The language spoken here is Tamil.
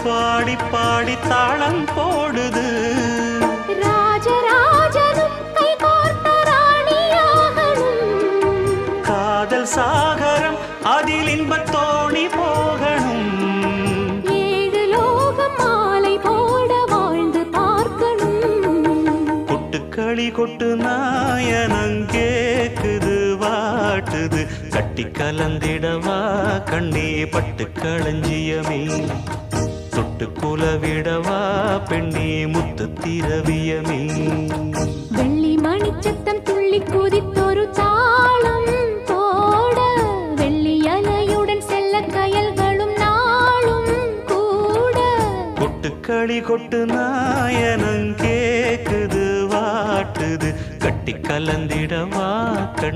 பாடி பாடி தாளம் போடுது. ராஜராஜனும் கை கோர்த்த ராணியாகணும். காதல் சாகரம் அதில் இன்பத் தோணி போகணும். ஏழு லோகம் மாலை போட வாழ்ந்து பார்க்கணும். கொட்டுக்களி கொட்டு நாயனங் கேக்குது வாட்டுது. கட்டி கலந்திடவா கண்ணே பட்டு களஞ்சியமே. தொட்டு குலவிடவா பெண்ணே முத்து திரவியமே. வெள்ளி மணிச்சத்தம் துள்ளி குதித்தொரு தாளம் போட வெள்ளி அலையுடன் செல்ல கயல்களும் நாளும் கூட. கொட்டுக்களி கொட்டு நாயனங் கேக்குது வாட்டுது. கட்டி கலந்திடவா கண்ணே